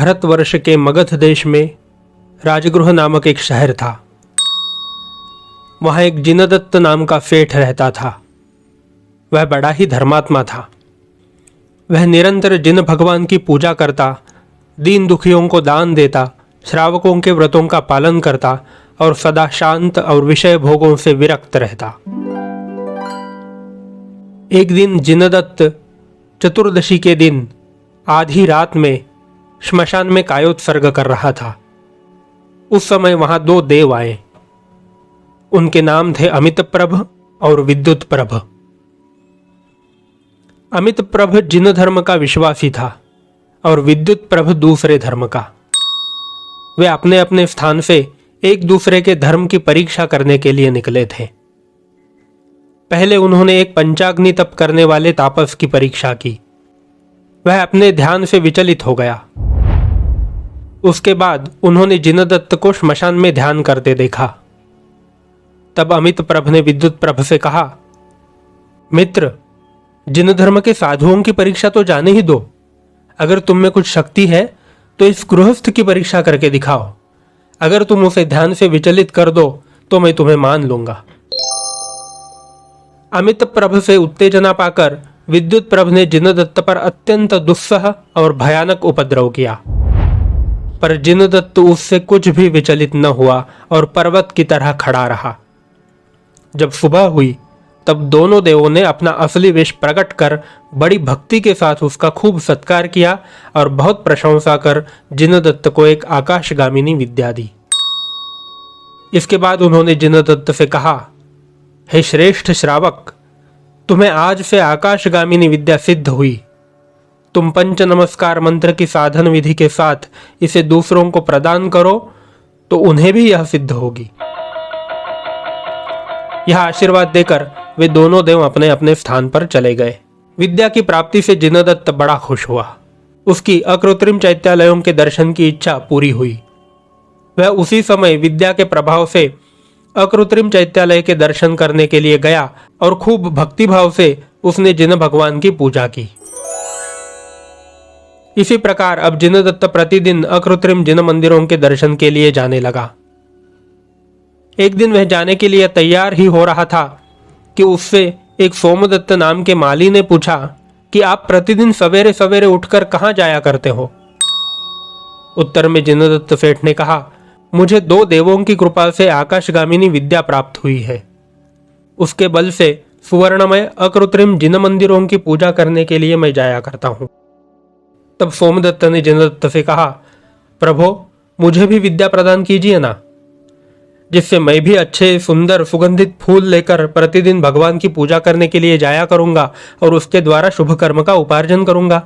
भारतवर्ष के मगध देश में राजगृह नामक एक शहर था। वहाँ एक जिनदत्त नाम का सेठ रहता था। वह बड़ा ही धर्मात्मा था। वह निरंतर जिन भगवान की पूजा करता, दीन दुखियों को दान देता, श्रावकों के व्रतों का पालन करता और सदा शांत और विषय भोगों से विरक्त रहता। एक दिन जिनदत्त चतुर्दशी के दिन आधी रात में श्मशान में कायोत्सर्ग कर रहा था। उस समय वहां दो देव आए। उनके नाम थे अमितप्रभ और विद्युतप्रभ। अमितप्रभ जिन धर्म का विश्वासी था और विद्युतप्रभ दूसरे धर्म का। वे अपने अपने स्थान से एक दूसरे के धर्म की परीक्षा करने के लिए निकले थे। पहले उन्होंने एक पंचाग्नि तप करने वाले तापस की परीक्षा की। वह अपने ध्यान से विचलित हो गया। उसके बाद उन्होंने जिनदत्त को श्मशान में ध्यान करते देखा। तब अमितप्रभ ने विद्युतप्रभ से कहा, मित्र, जिन धर्म के साधुओं की परीक्षा तो जाने ही दो। अगर तुम में कुछ शक्ति है तो इस गृहस्थ की परीक्षा करके दिखाओ। अगर तुम उसे ध्यान से विचलित कर दो तो मैं तुम्हें मान लूंगा। अमितप्रभ से उत्तेजना पाकर विद्युतप्रभ ने जिनदत्त पर अत्यंत दुस्सह और भयानक उपद्रव किया, पर जिनदत्त उससे कुछ भी विचलित न हुआ और पर्वत की तरह खड़ा रहा। जब सुबह हुई तब दोनों देवों ने अपना असली वेश प्रकट कर बड़ी भक्ति के साथ उसका खूब सत्कार किया और बहुत प्रशंसा कर जिनदत्त को एक आकाशगामिनी विद्या दी। इसके बाद उन्होंने जिनदत्त से कहा, हे श्रेष्ठ श्रावक, तुम्हें आज से आकाशगामिनी विद्या सिद्ध हुई। तुम पंच नमस्कार मंत्र की साधन विधि के साथ इसे दूसरों को प्रदान करो तो उन्हें भी यह सिद्ध होगी। यह आशीर्वाद देकर वे दोनों देव अपने अपने स्थान पर चले गए। विद्या की प्राप्ति से जिनदत्त बड़ा खुश हुआ। उसकी अकृत्रिम चैत्यालयों के दर्शन की इच्छा पूरी हुई। वह उसी समय विद्या के प्रभाव से अकृत्रिम चैत्यालय के दर्शन करने के लिए गया और खूब भक्तिभाव से उसने जिन भगवान की पूजा की। इसी प्रकार अब जिनदत्त प्रतिदिन अकृत्रिम जिन मंदिरों के दर्शन के लिए जाने लगा। एक दिन वह जाने के लिए तैयार ही हो रहा था कि उससे एक सोमदत्त नाम के माली ने पूछा कि आप प्रतिदिन सवेरे सवेरे उठकर कहां जाया करते हो। उत्तर में जिनदत्त सेठ ने कहा, मुझे दो देवों की कृपा से आकाशगामिनी विद्या प्राप्त हुई है। उसके बल से सुवर्णमय अकृत्रिम जिन मंदिरों की पूजा करने के लिए मैं जाया करता हूं। तब सोमदत्त ने जिनदत्त से कहा, प्रभो, मुझे भी विद्या प्रदान कीजिए ना, जिससे मैं भी अच्छे सुंदर सुगंधित फूल लेकर प्रतिदिन भगवान की पूजा करने के लिए जाया करूंगा और उसके द्वारा शुभ कर्म का उपार्जन करूंगा।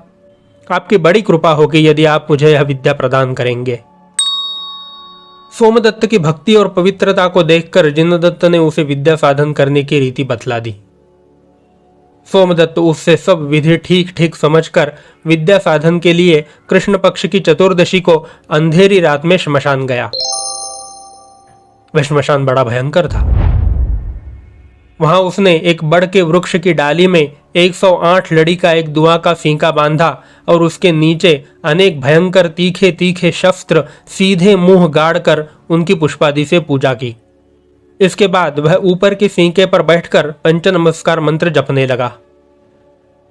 आपकी बड़ी कृपा होगी यदि आप मुझे यह विद्या प्रदान करेंगे। सोमदत्त की भक्ति और पवित्रता को देखकर जिनदत्त ने उसे विद्या साधन करने की रीति बतला दी। सोमदत्त उससे सब विधि ठीक ठीक समझकर विद्या साधन के लिए कृष्ण पक्ष की चतुर्दशी को अंधेरी रात में श्मशान गया। वह श्मशान बड़ा भयंकर था। वहां उसने एक बड़ के वृक्ष की डाली में 108 लड़ी का एक दुआ का फींका बांधा और उसके नीचे अनेक भयंकर तीखे तीखे शस्त्र सीधे मुंह गाड़कर उनकी पुष्पादि से पूजा की। इसके बाद वह ऊपर के फींके पर बैठकर पंच नमस्कार मंत्र जपने लगा।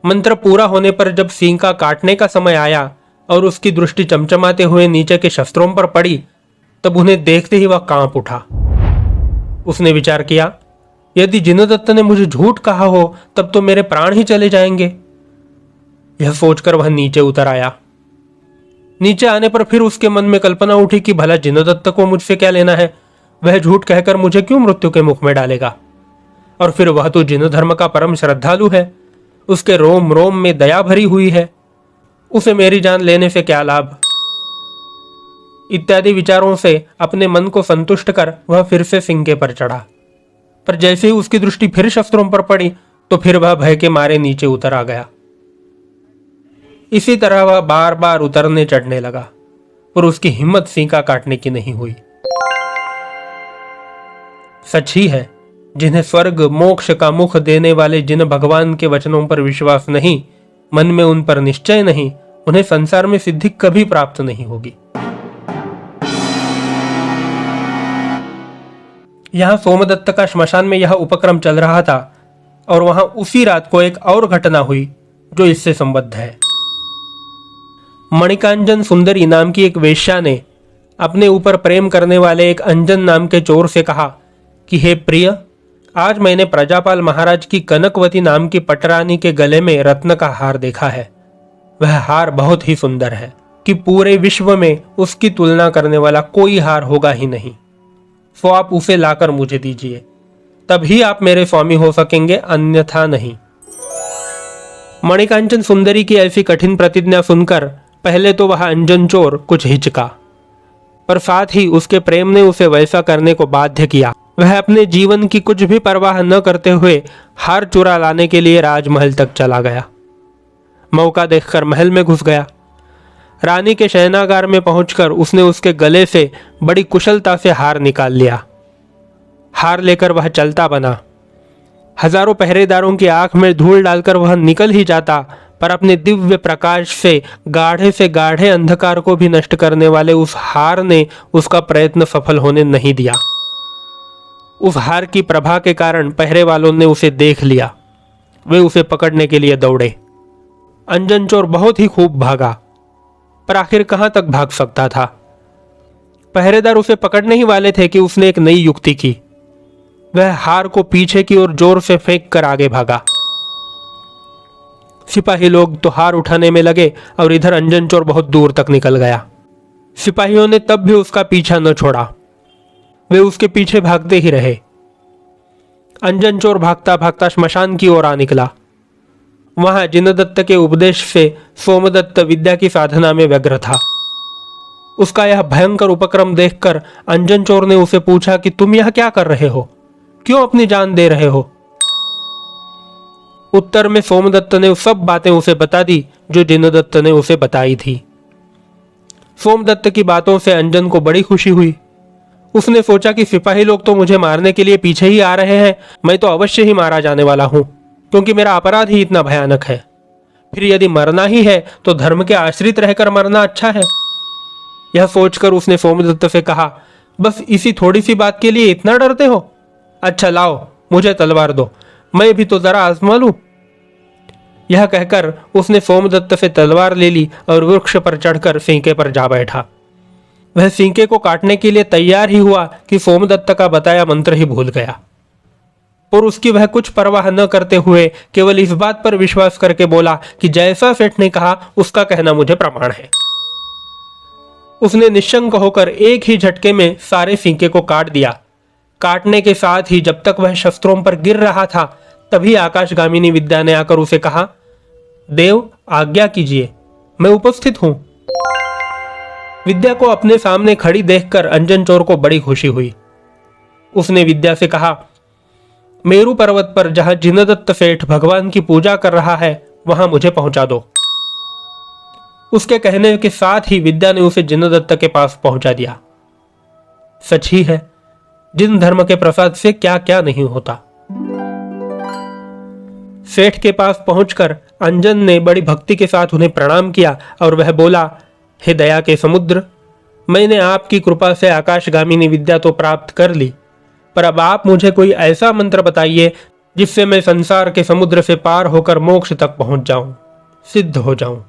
मंत्र पूरा होने पर जब फींका काटने का समय आया और उसकी दृष्टि चमचमाते हुए नीचे के शस्त्रों पर पड़ी, तब उन्हें देखते ही वह कांप उठा। उसने विचार किया, यदि जिनदत्त ने मुझे झूठ कहा हो तब तो मेरे प्राण ही चले जाएंगे। यह सोचकर वह नीचे उतर आया। नीचे आने पर फिर उसके मन में कल्पना उठी कि भला जिनदत्त को मुझसे क्या लेना है, वह झूठ कहकर मुझे क्यों मृत्यु के मुख में डालेगा। और फिर वह तो जिन धर्म का परम श्रद्धालु है, उसके रोम रोम में दया भरी हुई है, उसे मेरी जान लेने से क्या लाभ। इत्यादि विचारों से अपने मन को संतुष्ट कर वह फिर से सिंके पर चढ़ा। पर जैसे ही उसकी दृष्टि फिर शस्त्रों पर पड़ी तो फिर वह भय के मारे नीचे उतर आ गया। इसी तरह वह बार बार उतरने चढ़ने लगा, पर उसकी हिम्मत सींका काटने की नहीं हुई। सच ही है, जिन्हें स्वर्ग मोक्ष का मुख देने वाले जिन भगवान के वचनों पर विश्वास नहीं, मन में उन पर निश्चय नहीं, उन्हें संसार में सिद्धि कभी प्राप्त नहीं होगी। यहां सोमदत्त का श्मशान में यह उपक्रम चल रहा था और वहां उसी रात को एक और घटना हुई जो इससे संबद्ध है। मणिकांजन सुंदरी नाम की एक वेश्या ने अपने ऊपर प्रेम करने वाले एक अंजन नाम के चोर से कहा कि हे प्रिय, आज मैंने प्रजापाल महाराज की कनकवती नाम की पटरानी के गले में रत्न का हार देखा है। वह हार बहुत ही सुंदर है कि पूरे विश्व में उसकी तुलना करने वाला कोई हार होगा ही नहीं। सो आप उसे लाकर मुझे दीजिए, तभी आप मेरे स्वामी हो सकेंगे, अन्यथा नहीं। मणिकांचन सुंदरी की ऐसी कठिन प्रतिज्ञा सुनकर पहले तो वह अंजन चोर कुछ हिचका, पर साथ ही उसके प्रेम ने उसे वैसा करने को बाध्य किया। वह अपने जीवन की कुछ भी परवाह न करते हुए हार चुरा लाने के लिए राजमहल तक चला गया। मौका देखकर महल में घुस गया। रानी के शयनागार में पहुंचकर उसने उसके गले से बड़ी कुशलता से हार निकाल लिया। हार लेकर वह चलता बना। हजारों पहरेदारों की आंख में धूल डालकर वह निकल ही जाता, पर अपने दिव्य प्रकाश से गाढ़े अंधकार को भी नष्ट करने वाले उस हार ने उसका प्रयत्न सफल होने नहीं दिया। उस हार की प्रभा के कारण पहरे वालों ने उसे देख लिया। वे उसे पकड़ने के लिए दौड़े। अंजन चोर बहुत ही खूब भागा, पर आखिर कहां तक भाग सकता था। पहरेदार उसे पकड़ने ही वाले थे कि उसने एक नई युक्ति की। वह हार को पीछे की ओर जोर से फेंक कर आगे भागा। सिपाही लोग तो हार उठाने में लगे और इधर अंजन चोर बहुत दूर तक निकल गया। सिपाहियों ने तब भी उसका पीछा न छोड़ा। वे उसके पीछे भागते ही रहे। अंजन चोर भागता भागता श्मशान की ओर आ निकला। वहां जिनदत्त के उपदेश से सोमदत्त विद्या की साधना में व्यग्र था। उसका यह भयंकर उपक्रम देखकर अंजन चोर ने उसे पूछा कि तुम यह क्या कर रहे हो, क्यों अपनी जान दे रहे हो। उत्तर में सोमदत्त ने सब बातें उसे बता दी जो जिनदत्त ने उसे बताई थी। सोमदत्त की बातों से अंजन को बड़ी खुशी हुई। उसने सोचा कि सिपाही लोग तो मुझे मारने के लिए पीछे ही आ रहे हैं, मैं तो अवश्य ही मारा जाने वाला हूं, क्योंकि मेरा अपराध ही इतना भयानक है। फिर यदि मरना ही है तो धर्म के आश्रित रहकर मरना अच्छा है। यह सोचकर उसने सोमदत्त से कहा, बस इसी थोड़ी सी बात के लिए इतना डरते हो? अच्छा लाओ, मुझे तलवार दो, मैं भी तो जरा आजमा लूं। यह कहकर उसने सोमदत्त से तलवार ले ली और वृक्ष पर चढ़कर सींके पर जा बैठा। वह सींके को काटने के लिए तैयार ही हुआ कि सोमदत्त का बताया मंत्र ही भूल गया। और उसकी वह कुछ परवाह न करते हुए केवल इस बात पर विश्वास करके बोला कि जैसा सेठ ने कहा उसका कहना मुझे प्रमाण है। उसने निशंक होकर एक ही झटके में सारे सींके को काट दिया। काटने के साथ ही जब तक वह शस्त्रों पर गिर रहा था, तभी आकाशगामिनी विद्या ने आकर उसे कहा, देव आज्ञा कीजिए, मैं उपस्थित हूं। विद्या को अपने सामने खड़ी देखकर अंजन चोर को बड़ी खुशी हुई। उसने विद्या से कहा, मेरू पर्वत पर जहां जिनदत्त सेठ भगवान की पूजा कर रहा है वहां मुझे पहुंचा दो। उसके कहने के साथ ही विद्या ने उसे जिनदत्त के पास पहुंचा दिया। सच ही है, जिन धर्म के प्रसाद से क्या क्या नहीं होता। सेठ के पास पहुंचकर अंजन ने बड़ी भक्ति के साथ उन्हें प्रणाम किया और वह बोला, हे दया के समुद्र, मैंने आपकी कृपा से आकाशगामिनी विद्या तो प्राप्त कर ली, पर अब आप मुझे कोई ऐसा मंत्र बताइए जिससे मैं संसार के समुद्र से पार होकर मोक्ष तक पहुंच जाऊं, सिद्ध हो जाऊं।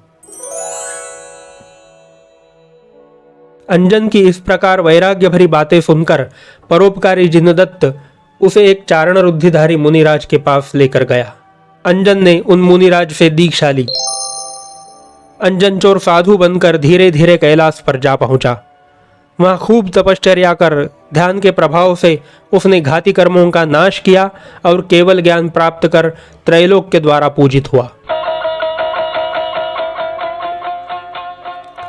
अंजन की इस प्रकार वैराग्य भरी बातें सुनकर परोपकारी जिनदत्त उसे एक चारण रुद्धिधारी मुनिराज के पास लेकर गया। अंजन ने उन मुनिराज से दीक्षा ली। अंजन चोर साधु बनकर धीरे धीरे कैलाश पर जा पहुंचा। वहां खूब तपश्चर्या कर ध्यान के प्रभाव से उसने घाती कर्मों का नाश किया और केवल ज्ञान प्राप्त कर त्रैलोक के द्वारा पूजित हुआ।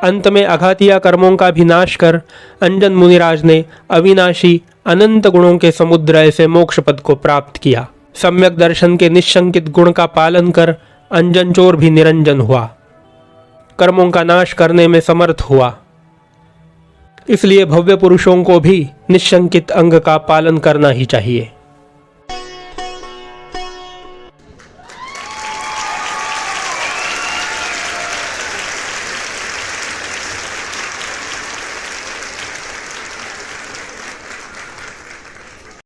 अंत में अघातिया कर्मों का भी नाश कर अंजन मुनिराज ने अविनाशी अनंत गुणों के समुद्र ऐसे मोक्ष पद को प्राप्त किया। सम्यक दर्शन के निशंकित गुण का पालन कर अंजन चोर भी निरंजन हुआ, कर्मों का नाश करने में समर्थ हुआ। इसलिए भव्य पुरुषों को भी निशंकित अंग का पालन करना ही चाहिए।